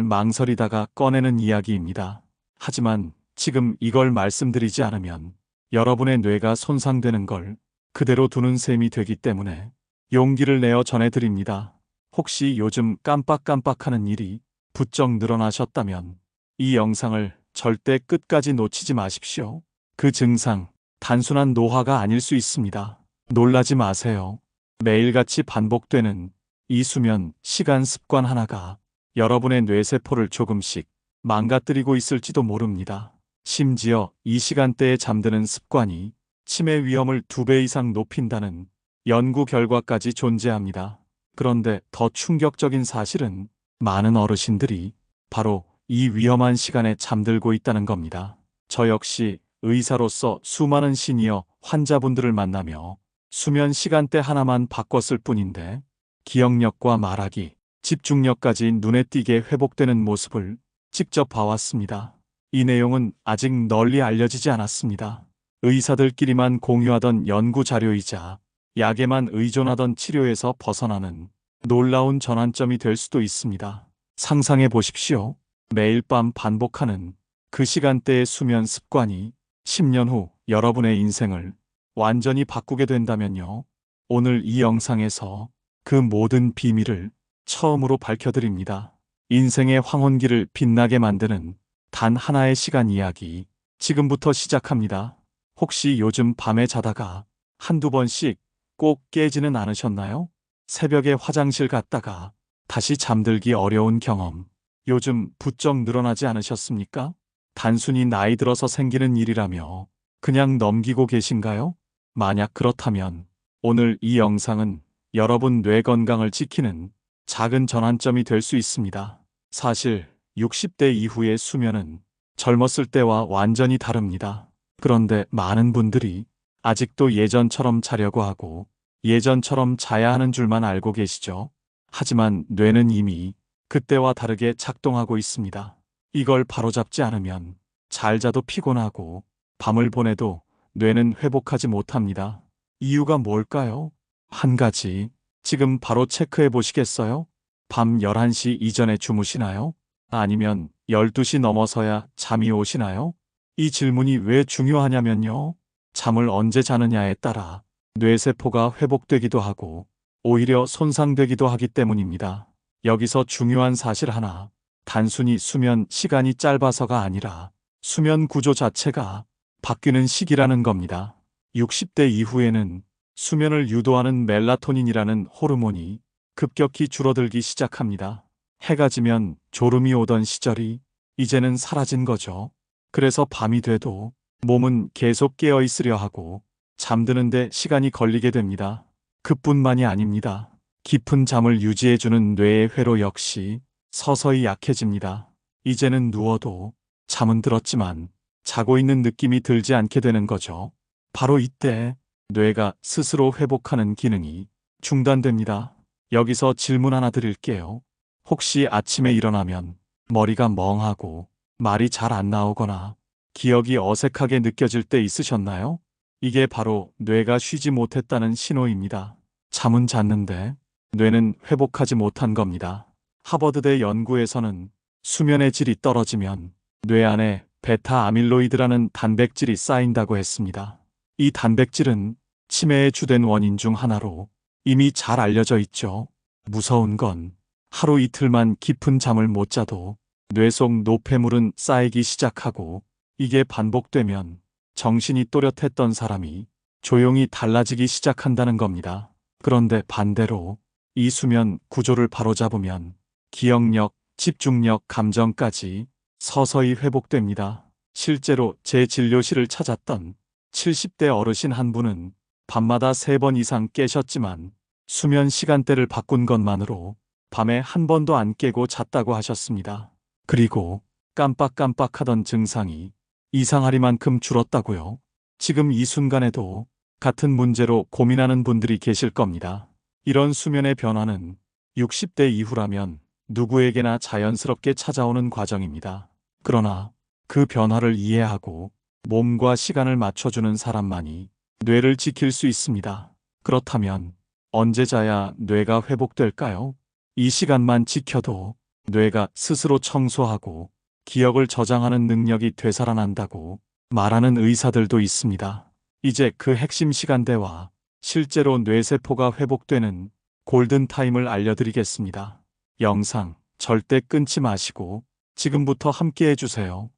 망설이다가 꺼내는 이야기입니다. 하지만 지금 이걸 말씀드리지 않으면 여러분의 뇌가 손상되는 걸 그대로 두는 셈이 되기 때문에 용기를 내어 전해드립니다. 혹시 요즘 깜빡깜빡하는 일이 부쩍 늘어나셨다면 이 영상을 절대 끝까지 놓치지 마십시오. 그 증상, 단순한 노화가 아닐 수 있습니다. 놀라지 마세요. 매일같이 반복되는 이 수면 시간 습관 하나가 여러분의 뇌세포를 조금씩 망가뜨리고 있을지도 모릅니다. 심지어 이 시간대에 잠드는 습관이 치매 위험을 2배 이상 높인다는 연구 결과까지 존재합니다. 그런데 더 충격적인 사실은 많은 어르신들이 바로 이 위험한 시간에 잠들고 있다는 겁니다. 저 역시 의사로서 수많은 시니어 환자분들을 만나며 수면 시간대 하나만 바꿨을 뿐인데 기억력과 말하기, 집중력까지 눈에 띄게 회복되는 모습을 직접 봐왔습니다. 이 내용은 아직 널리 알려지지 않았습니다. 의사들끼리만 공유하던 연구 자료이자 약에만 의존하던 치료에서 벗어나는 놀라운 전환점이 될 수도 있습니다. 상상해 보십시오. 매일 밤 반복하는 그 시간대의 수면 습관이 10년 후 여러분의 인생을 완전히 바꾸게 된다면요. 오늘 이 영상에서 그 모든 비밀을 처음으로 밝혀드립니다. 인생의 황혼기를 빛나게 만드는 단 하나의 시간 이야기, 지금부터 시작합니다. 혹시 요즘 밤에 자다가 한두 번씩 꼭 깨지는 않으셨나요? 새벽에 화장실 갔다가 다시 잠들기 어려운 경험, 요즘 부쩍 늘어나지 않으셨습니까? 단순히 나이 들어서 생기는 일이라며 그냥 넘기고 계신가요? 만약 그렇다면 오늘 이 영상은 여러분 뇌 건강을 지키는 작은 전환점이 될 수 있습니다. 사실 60대 이후의 수면은 젊었을 때와 완전히 다릅니다. 그런데 많은 분들이 아직도 예전처럼 자려고 하고 예전처럼 자야 하는 줄만 알고 계시죠? 하지만 뇌는 이미 그때와 다르게 작동하고 있습니다. 이걸 바로잡지 않으면 잘 자도 피곤하고 밤을 보내도 뇌는 회복하지 못합니다. 이유가 뭘까요? 한 가지, 지금 바로 체크해 보시겠어요? 밤 11시 이전에 주무시나요? 아니면 12시 넘어서야 잠이 오시나요? 이 질문이 왜 중요하냐면요. 잠을 언제 자느냐에 따라 뇌세포가 회복되기도 하고 오히려 손상되기도 하기 때문입니다. 여기서 중요한 사실 하나, 단순히 수면 시간이 짧아서가 아니라 수면 구조 자체가 바뀌는 시기라는 겁니다. 60대 이후에는 수면을 유도하는 멜라토닌이라는 호르몬이 급격히 줄어들기 시작합니다. 해가 지면 졸음이 오던 시절이 이제는 사라진 거죠. 그래서 밤이 돼도 몸은 계속 깨어 있으려 하고 잠드는데 시간이 걸리게 됩니다. 그뿐만이 아닙니다. 깊은 잠을 유지해주는 뇌의 회로 역시 서서히 약해집니다. 이제는 누워도 잠은 들었지만 자고 있는 느낌이 들지 않게 되는 거죠. 바로 이때 뇌가 스스로 회복하는 기능이 중단됩니다. 여기서 질문 하나 드릴게요. 혹시 아침에 일어나면 머리가 멍하고 말이 잘 안 나오거나 기억이 어색하게 느껴질 때 있으셨나요? 이게 바로 뇌가 쉬지 못했다는 신호입니다. 잠은 잤는데 뇌는 회복하지 못한 겁니다. 하버드대 연구에서는 수면의 질이 떨어지면 뇌 안에 베타 아밀로이드라는 단백질이 쌓인다고 했습니다. 이 단백질은 치매의 주된 원인 중 하나로 이미 잘 알려져 있죠. 무서운 건 하루 이틀만 깊은 잠을 못 자도 뇌 속 노폐물은 쌓이기 시작하고 이게 반복되면 정신이 또렷했던 사람이 조용히 달라지기 시작한다는 겁니다. 그런데 반대로 이 수면 구조를 바로잡으면 기억력, 집중력, 감정까지 서서히 회복됩니다. 실제로 제 진료실을 찾았던 70대 어르신 한 분은 밤마다 3번 이상 깨셨지만 수면 시간대를 바꾼 것만으로 밤에 한 번도 안 깨고 잤다고 하셨습니다. 그리고 깜빡깜빡하던 증상이 이상하리만큼 줄었다고요. 지금 이 순간에도 같은 문제로 고민하는 분들이 계실 겁니다. 이런 수면의 변화는 60대 이후라면 누구에게나 자연스럽게 찾아오는 과정입니다. 그러나 그 변화를 이해하고 몸과 시간을 맞춰주는 사람만이 뇌를 지킬 수 있습니다. 그렇다면 언제 자야 뇌가 회복될까요? 이 시간만 지켜도 뇌가 스스로 청소하고 기억을 저장하는 능력이 되살아난다고 말하는 의사들도 있습니다. 이제 그 핵심 시간대와 실제로 뇌세포가 회복되는 골든타임을 알려드리겠습니다. 영상 절대 끊지 마시고 지금부터 함께 해주세요.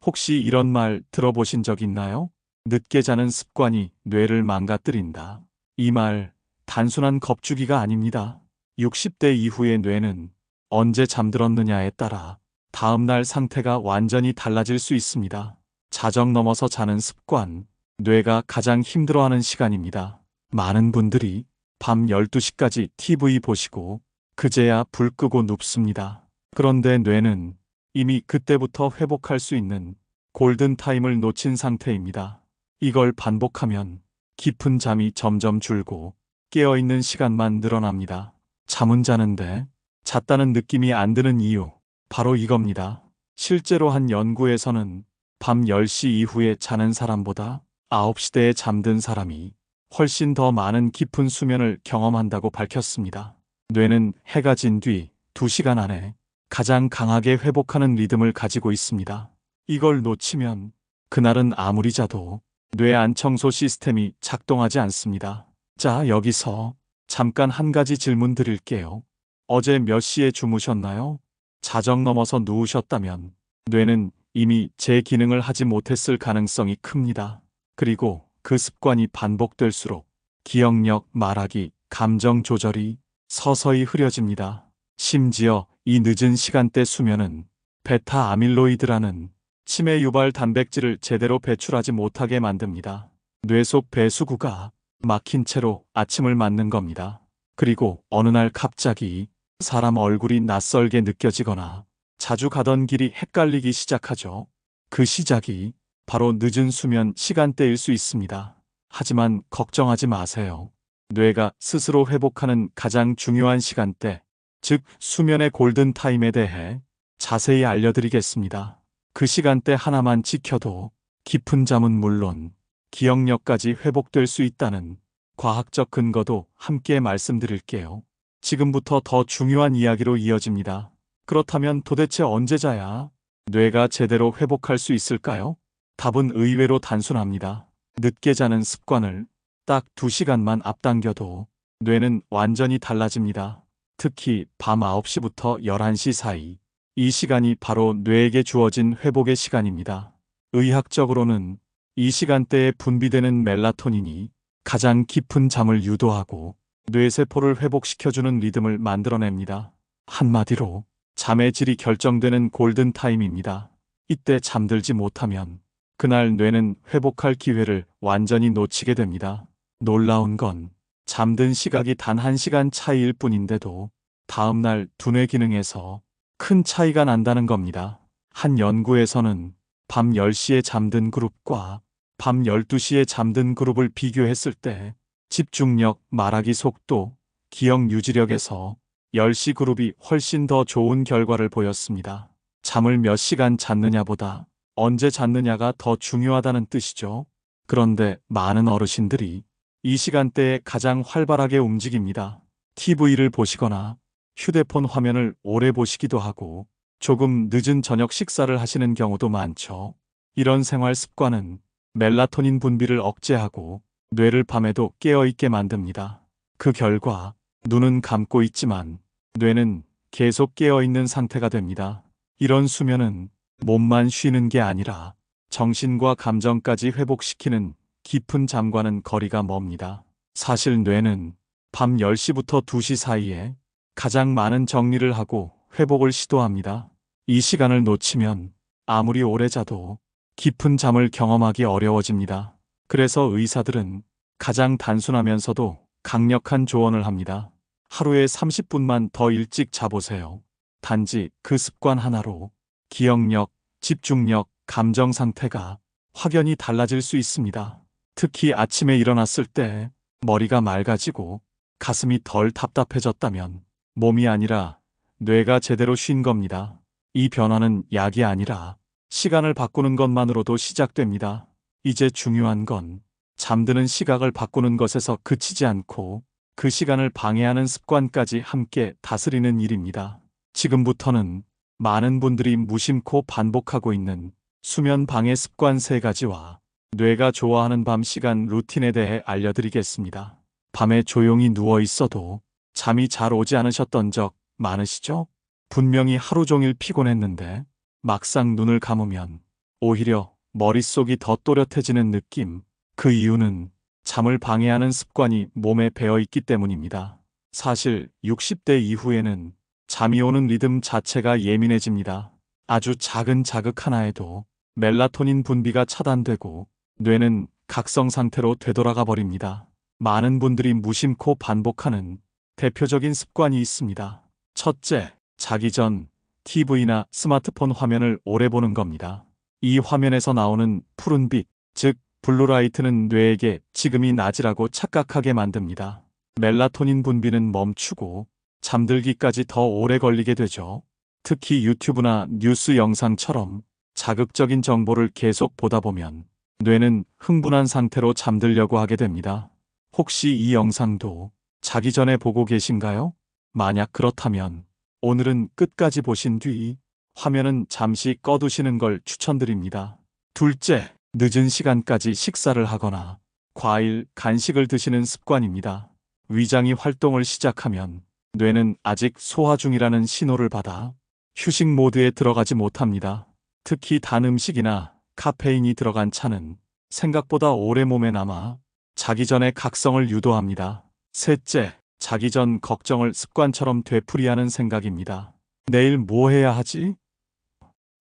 혹시 이런 말 들어보신 적 있나요? 늦게 자는 습관이 뇌를 망가뜨린다. 이 말 단순한 겁주기가 아닙니다. 60대 이후의 뇌는 언제 잠들었느냐에 따라 다음날 상태가 완전히 달라질 수 있습니다. 자정 넘어서 자는 습관, 뇌가 가장 힘들어하는 시간입니다. 많은 분들이 밤 12시까지 TV 보시고 그제야 불 끄고 눕습니다. 그런데 뇌는 이미 그때부터 회복할 수 있는 골든타임을 놓친 상태입니다. 이걸 반복하면 깊은 잠이 점점 줄고 깨어있는 시간만 늘어납니다. 잠은 자는데 잤다는 느낌이 안 드는 이유, 바로 이겁니다. 실제로 한 연구에서는 밤 10시 이후에 자는 사람보다 9시대에 잠든 사람이 훨씬 더 많은 깊은 수면을 경험한다고 밝혔습니다. 뇌는 해가 진 뒤 2시간 안에 가장 강하게 회복하는 리듬을 가지고 있습니다. 이걸 놓치면 그날은 아무리 자도 뇌 안 청소 시스템이 작동하지 않습니다. 자, 여기서 잠깐 한 가지 질문 드릴게요. 어제 몇 시에 주무셨나요? 자정 넘어서 누우셨다면 뇌는 이미 제 기능을 하지 못했을 가능성이 큽니다. 그리고 그 습관이 반복될수록 기억력, 말하기, 감정 조절이 서서히 흐려집니다. 심지어 이 늦은 시간대 수면은 베타 아밀로이드라는 치매 유발 단백질을 제대로 배출하지 못하게 만듭니다. 뇌 속 배수구가 막힌 채로 아침을 맞는 겁니다. 그리고 어느 날 갑자기 사람 얼굴이 낯설게 느껴지거나 자주 가던 길이 헷갈리기 시작하죠. 그 시작이 바로 늦은 수면 시간대일 수 있습니다. 하지만 걱정하지 마세요. 뇌가 스스로 회복하는 가장 중요한 시간대, 즉 수면의 골든타임에 대해 자세히 알려드리겠습니다. 그 시간대 하나만 지켜도 깊은 잠은 물론 기억력까지 회복될 수 있다는 과학적 근거도 함께 말씀드릴게요. 지금부터 더 중요한 이야기로 이어집니다. 그렇다면 도대체 언제 자야 뇌가 제대로 회복할 수 있을까요? 답은 의외로 단순합니다. 늦게 자는 습관을 딱 2시간만 앞당겨도 뇌는 완전히 달라집니다. 특히 밤 9시부터 11시 사이. 이 시간이 바로 뇌에게 주어진 회복의 시간입니다. 의학적으로는 이 시간대에 분비되는 멜라토닌이 가장 깊은 잠을 유도하고 뇌세포를 회복시켜주는 리듬을 만들어냅니다. 한마디로 잠의 질이 결정되는 골든타임입니다. 이때 잠들지 못하면 그날 뇌는 회복할 기회를 완전히 놓치게 됩니다. 놀라운 건 잠든 시각이 단 1시간 차이일 뿐인데도 다음날 두뇌 기능에서 큰 차이가 난다는 겁니다. 한 연구에서는 밤 10시에 잠든 그룹과 밤 12시에 잠든 그룹을 비교했을 때 집중력, 말하기 속도, 기억 유지력에서 10시 그룹이 훨씬 더 좋은 결과를 보였습니다. 잠을 몇 시간 잤느냐보다 언제 잤느냐가 더 중요하다는 뜻이죠. 그런데 많은 어르신들이 이 시간대에 가장 활발하게 움직입니다. TV를 보시거나 휴대폰 화면을 오래 보시기도 하고 조금 늦은 저녁 식사를 하시는 경우도 많죠. 이런 생활 습관은 멜라토닌 분비를 억제하고 뇌를 밤에도 깨어있게 만듭니다. 그 결과 눈은 감고 있지만 뇌는 계속 깨어있는 상태가 됩니다. 이런 수면은 몸만 쉬는 게 아니라 정신과 감정까지 회복시키는 깊은 잠과는 거리가 멉니다. 사실 뇌는 밤 10시부터 2시 사이에 가장 많은 정리를 하고 회복을 시도합니다. 이 시간을 놓치면 아무리 오래 자도 깊은 잠을 경험하기 어려워집니다. 그래서 의사들은 가장 단순하면서도 강력한 조언을 합니다. 하루에 30분만 더 일찍 자보세요. 단지 그 습관 하나로 기억력, 집중력, 감정 상태가 확연히 달라질 수 있습니다. 특히 아침에 일어났을 때 머리가 맑아지고 가슴이 덜 답답해졌다면 몸이 아니라 뇌가 제대로 쉰 겁니다. 이 변화는 약이 아니라 시간을 바꾸는 것만으로도 시작됩니다. 이제 중요한 건 잠드는 시각을 바꾸는 것에서 그치지 않고 그 시간을 방해하는 습관까지 함께 다스리는 일입니다. 지금부터는 많은 분들이 무심코 반복하고 있는 수면 방해 습관 3가지와 뇌가 좋아하는 밤 시간 루틴에 대해 알려드리겠습니다. 밤에 조용히 누워 있어도 잠이 잘 오지 않으셨던 적 많으시죠? 분명히 하루 종일 피곤했는데 막상 눈을 감으면 오히려 머릿속이 더 또렷해지는 느낌. 그 이유는 잠을 방해하는 습관이 몸에 배어 있기 때문입니다. 사실 60대 이후에는 잠이 오는 리듬 자체가 예민해집니다. 아주 작은 자극 하나에도 멜라토닌 분비가 차단되고 뇌는 각성 상태로 되돌아가 버립니다. 많은 분들이 무심코 반복하는 대표적인 습관이 있습니다. 첫째, 자기 전 TV나 스마트폰 화면을 오래 보는 겁니다. 이 화면에서 나오는 푸른빛, 즉 블루라이트는 뇌에게 지금이 낮이라고 착각하게 만듭니다. 멜라토닌 분비는 멈추고 잠들기까지 더 오래 걸리게 되죠. 특히 유튜브나 뉴스 영상처럼 자극적인 정보를 계속 보다 보면 뇌는 흥분한 상태로 잠들려고 하게 됩니다. 혹시 이 영상도 자기 전에 보고 계신가요? 만약 그렇다면 오늘은 끝까지 보신 뒤 화면은 잠시 꺼두시는 걸 추천드립니다. 둘째, 늦은 시간까지 식사를 하거나 과일, 간식을 드시는 습관입니다. 위장이 활동을 시작하면 뇌는 아직 소화 중이라는 신호를 받아 휴식 모드에 들어가지 못합니다. 특히 단 음식이나 카페인이 들어간 차는 생각보다 오래 몸에 남아 자기 전에 각성을 유도합니다. 셋째, 자기 전 걱정을 습관처럼 되풀이하는 생각입니다. 내일 뭐 해야 하지?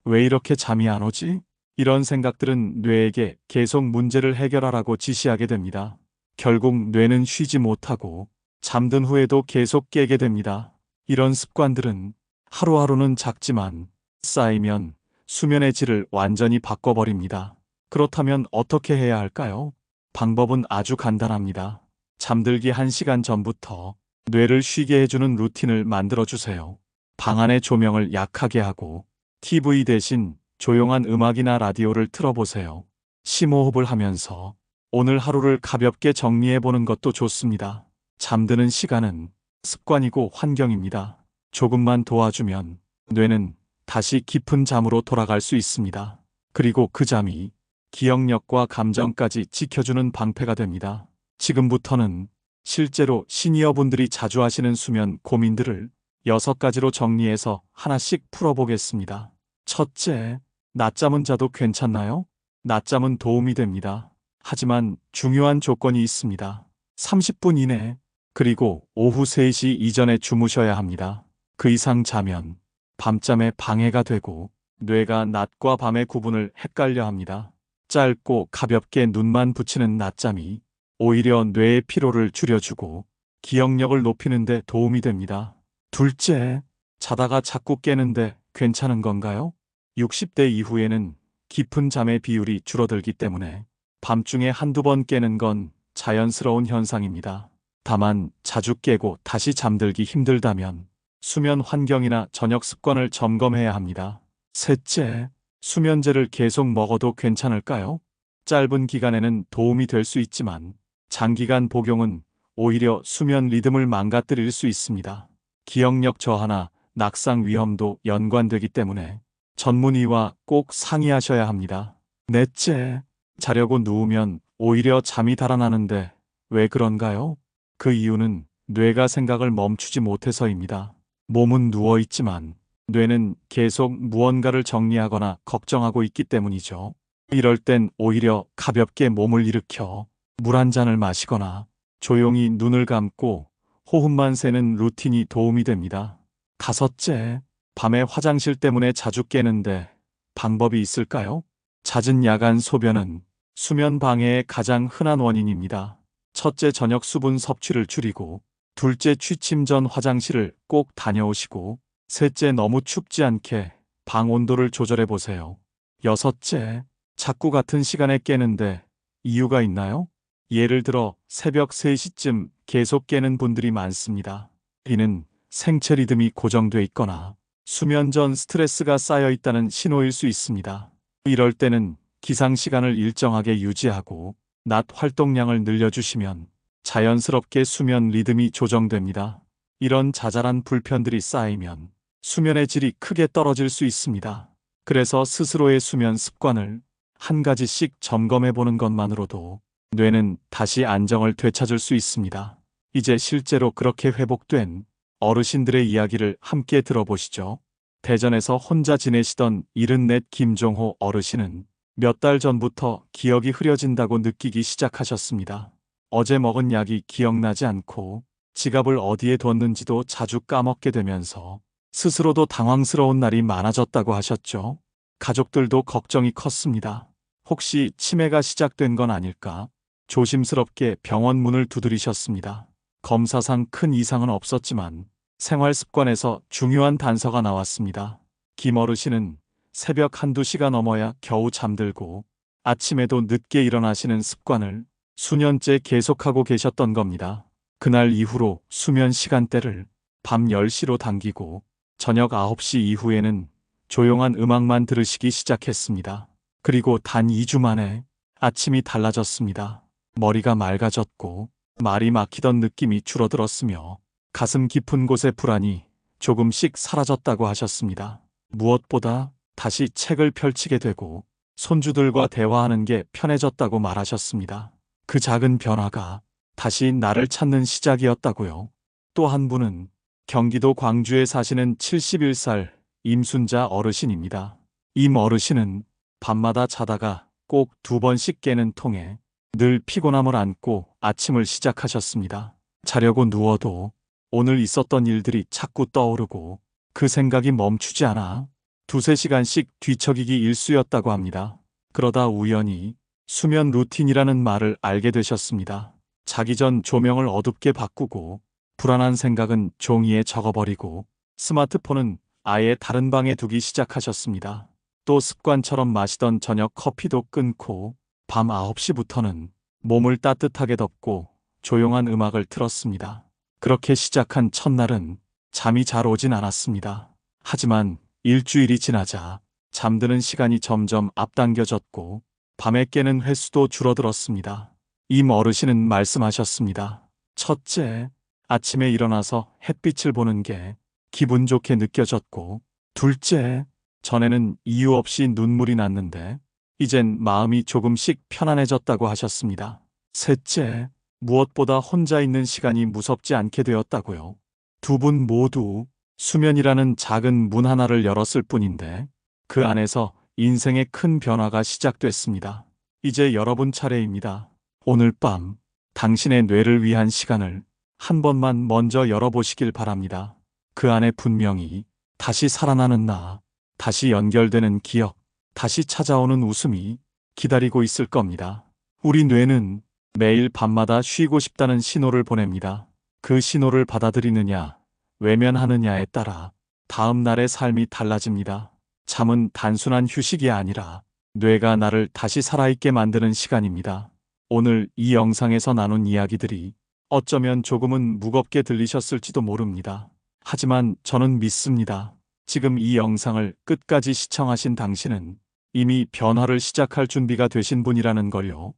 왜 이렇게 잠이 안 오지? 이런 생각들은 뇌에게 계속 문제를 해결하라고 지시하게 됩니다. 결국 뇌는 쉬지 못하고 잠든 후에도 계속 깨게 됩니다. 이런 습관들은 하루하루는 작지만 쌓이면 수면의 질을 완전히 바꿔버립니다. 그렇다면 어떻게 해야 할까요? 방법은 아주 간단합니다. 잠들기 1시간 전부터 뇌를 쉬게 해주는 루틴을 만들어주세요. 방 안의 조명을 약하게 하고 TV 대신 조용한 음악이나 라디오를 틀어보세요. 심호흡을 하면서 오늘 하루를 가볍게 정리해보는 것도 좋습니다. 잠드는 시간은 습관이고 환경입니다. 조금만 도와주면 뇌는 다시 깊은 잠으로 돌아갈 수 있습니다. 그리고 그 잠이 기억력과 감정까지 지켜주는 방패가 됩니다. 지금부터는 실제로 시니어분들이 자주 하시는 수면 고민들을 6가지로 정리해서 하나씩 풀어보겠습니다. 첫째, 낮잠은 자도 괜찮나요? 낮잠은 도움이 됩니다. 하지만 중요한 조건이 있습니다. 30분 이내, 그리고 오후 3시 이전에 주무셔야 합니다. 그 이상 자면 밤잠에 방해가 되고 뇌가 낮과 밤의 구분을 헷갈려 합니다. 짧고 가볍게 눈만 붙이는 낮잠이 오히려 뇌의 피로를 줄여주고 기억력을 높이는 데 도움이 됩니다. 둘째, 자다가 자꾸 깨는데 괜찮은 건가요? 60대 이후에는 깊은 잠의 비율이 줄어들기 때문에 밤중에 한두 번 깨는 건 자연스러운 현상입니다. 다만 자주 깨고 다시 잠들기 힘들다면 수면 환경이나 저녁 습관을 점검해야 합니다. 셋째, 수면제를 계속 먹어도 괜찮을까요? 짧은 기간에는 도움이 될 수 있지만 장기간 복용은 오히려 수면 리듬을 망가뜨릴 수 있습니다. 기억력 저하나 낙상 위험도 연관되기 때문에 전문의와 꼭 상의하셔야 합니다. 넷째, 자려고 누우면 오히려 잠이 달아나는데 왜 그런가요? 그 이유는 뇌가 생각을 멈추지 못해서입니다. 몸은 누워 있지만 뇌는 계속 무언가를 정리하거나 걱정하고 있기 때문이죠. 이럴 땐 오히려 가볍게 몸을 일으켜 물 한 잔을 마시거나 조용히 눈을 감고 호흡만 세는 루틴이 도움이 됩니다. 다섯째, 밤에 화장실 때문에 자주 깨는데 방법이 있을까요? 잦은 야간 소변은 수면 방해의 가장 흔한 원인입니다. 첫째, 저녁 수분 섭취를 줄이고, 둘째, 취침 전 화장실을 꼭 다녀오시고, 셋째, 너무 춥지 않게 방 온도를 조절해 보세요. 여섯째, 자꾸 같은 시간에 깨는데 이유가 있나요? 예를 들어 새벽 3시쯤 계속 깨는 분들이 많습니다. 이는 생체 리듬이 고정돼 있거나 수면 전 스트레스가 쌓여 있다는 신호일 수 있습니다. 이럴 때는 기상 시간을 일정하게 유지하고 낮 활동량을 늘려주시면 자연스럽게 수면 리듬이 조정됩니다. 이런 자잘한 불편들이 쌓이면 수면의 질이 크게 떨어질 수 있습니다. 그래서 스스로의 수면 습관을 한 가지씩 점검해 보는 것만으로도 뇌는 다시 안정을 되찾을 수 있습니다. 이제 실제로 그렇게 회복된 어르신들의 이야기를 함께 들어보시죠. 대전에서 혼자 지내시던 74 김종호 어르신은 몇 달 전부터 기억이 흐려진다고 느끼기 시작하셨습니다. 어제 먹은 약이 기억나지 않고 지갑을 어디에 뒀는지도 자주 까먹게 되면서 스스로도 당황스러운 날이 많아졌다고 하셨죠. 가족들도 걱정이 컸습니다. 혹시 치매가 시작된 건 아닐까? 조심스럽게 병원 문을 두드리셨습니다. 검사상 큰 이상은 없었지만 생활 습관에서 중요한 단서가 나왔습니다. 김 어르신은 새벽 한두 시가 넘어야 겨우 잠들고 아침에도 늦게 일어나시는 습관을 수년째 계속하고 계셨던 겁니다. 그날 이후로 수면 시간대를 밤 10시로 당기고 저녁 9시 이후에는 조용한 음악만 들으시기 시작했습니다. 그리고 단 2주 만에 아침이 달라졌습니다. 머리가 맑아졌고 말이 막히던 느낌이 줄어들었으며 가슴 깊은 곳의 불안이 조금씩 사라졌다고 하셨습니다. 무엇보다 다시 책을 펼치게 되고 손주들과 대화하는 게 편해졌다고 말하셨습니다. 그 작은 변화가 다시 나를 찾는 시작이었다고요. 또 한 분은 경기도 광주에 사시는 71살 임순자 어르신입니다. 임 어르신은 밤마다 자다가 꼭 2번씩 깨는 통에 늘 피곤함을 안고 아침을 시작하셨습니다. 자려고 누워도 오늘 있었던 일들이 자꾸 떠오르고 그 생각이 멈추지 않아 2~3시간씩 뒤척이기 일쑤였다고 합니다. 그러다 우연히 수면 루틴이라는 말을 알게 되셨습니다. 자기 전 조명을 어둡게 바꾸고 불안한 생각은 종이에 적어버리고 스마트폰은 아예 다른 방에 두기 시작하셨습니다. 또 습관처럼 마시던 저녁 커피도 끊고 밤 9시부터는 몸을 따뜻하게 덮고 조용한 음악을 틀었습니다. 그렇게 시작한 첫날은 잠이 잘 오진 않았습니다. 하지만 일주일이 지나자 잠드는 시간이 점점 앞당겨졌고 밤에 깨는 횟수도 줄어들었습니다. 임 어르신은 말씀하셨습니다. 첫째, 아침에 일어나서 햇빛을 보는 게 기분 좋게 느껴졌고, 둘째, 전에는 이유 없이 눈물이 났는데 이젠 마음이 조금씩 편안해졌다고 하셨습니다. 셋째, 무엇보다 혼자 있는 시간이 무섭지 않게 되었다고요. 두 분 모두 수면이라는 작은 문 하나를 열었을 뿐인데 그 안에서 인생의 큰 변화가 시작됐습니다. 이제 여러분 차례입니다. 오늘 밤 당신의 뇌를 위한 시간을 한 번만 먼저 열어보시길 바랍니다. 그 안에 분명히 다시 살아나는 나, 다시 연결되는 기억, 다시 찾아오는 웃음이 기다리고 있을 겁니다. 우리 뇌는 매일 밤마다 쉬고 싶다는 신호를 보냅니다. 그 신호를 받아들이느냐, 외면하느냐에 따라 다음 날의 삶이 달라집니다. 잠은 단순한 휴식이 아니라 뇌가 나를 다시 살아있게 만드는 시간입니다. 오늘 이 영상에서 나눈 이야기들이 어쩌면 조금은 무겁게 들리셨을지도 모릅니다. 하지만 저는 믿습니다. 지금 이 영상을 끝까지 시청하신 당신은 이미 변화를 시작할 준비가 되신 분이라는 걸요.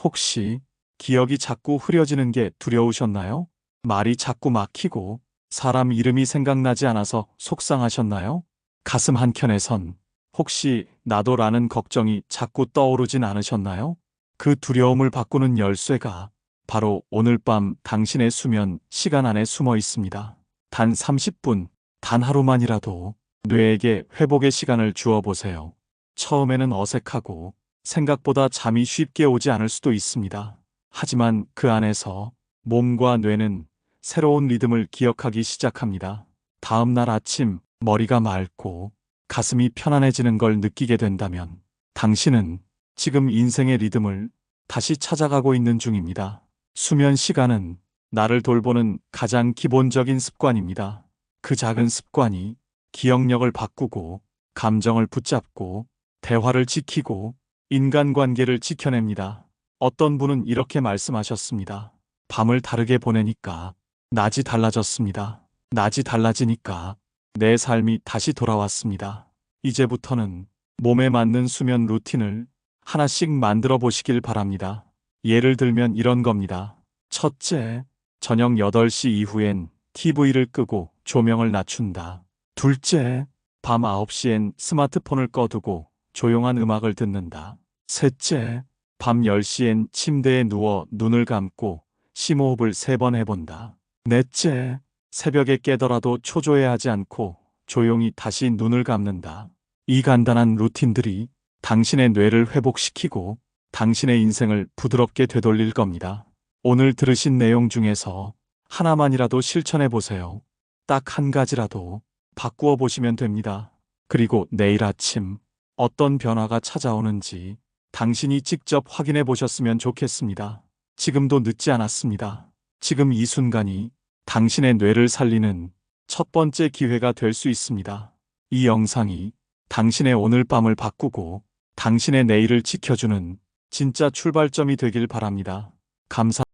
혹시 기억이 자꾸 흐려지는 게 두려우셨나요? 말이 자꾸 막히고 사람 이름이 생각나지 않아서 속상하셨나요? 가슴 한켠에선 혹시 나도라는 걱정이 자꾸 떠오르진 않으셨나요? 그 두려움을 바꾸는 열쇠가 바로 오늘 밤 당신의 수면 시간 안에 숨어 있습니다. 단 30분, 단 하루만이라도 뇌에게 회복의 시간을 주어 보세요. 처음에는 어색하고 생각보다 잠이 쉽게 오지 않을 수도 있습니다. 하지만 그 안에서 몸과 뇌는 새로운 리듬을 기억하기 시작합니다. 다음 날 아침 머리가 맑고 가슴이 편안해지는 걸 느끼게 된다면 당신은 지금 인생의 리듬을 다시 찾아가고 있는 중입니다. 수면 시간은 나를 돌보는 가장 기본적인 습관입니다. 그 작은 습관이 기억력을 바꾸고 감정을 붙잡고 대화를 지키고 인간관계를 지켜냅니다. 어떤 분은 이렇게 말씀하셨습니다. 밤을 다르게 보내니까 낮이 달라졌습니다. 낮이 달라지니까 내 삶이 다시 돌아왔습니다. 이제부터는 몸에 맞는 수면 루틴을 하나씩 만들어 보시길 바랍니다. 예를 들면 이런 겁니다. 첫째, 저녁 8시 이후엔 TV를 끄고 조명을 낮춘다. 둘째, 밤 9시엔 스마트폰을 꺼두고 조용한 음악을 듣는다. 셋째, 밤 10시엔 침대에 누워 눈을 감고 심호흡을 3번 해본다. 넷째, 새벽에 깨더라도 초조해하지 않고 조용히 다시 눈을 감는다. 이 간단한 루틴들이 당신의 뇌를 회복시키고 당신의 인생을 부드럽게 되돌릴 겁니다. 오늘 들으신 내용 중에서 하나만이라도 실천해 보세요. 딱 한 가지라도 바꾸어 보시면 됩니다. 그리고 내일 아침 어떤 변화가 찾아오는지 당신이 직접 확인해 보셨으면 좋겠습니다. 지금도 늦지 않았습니다. 지금 이 순간이 당신의 뇌를 살리는 첫 번째 기회가 될 수 있습니다. 이 영상이 당신의 오늘 밤을 바꾸고 당신의 내일을 지켜주는 진짜 출발점이 되길 바랍니다. 감사합니다.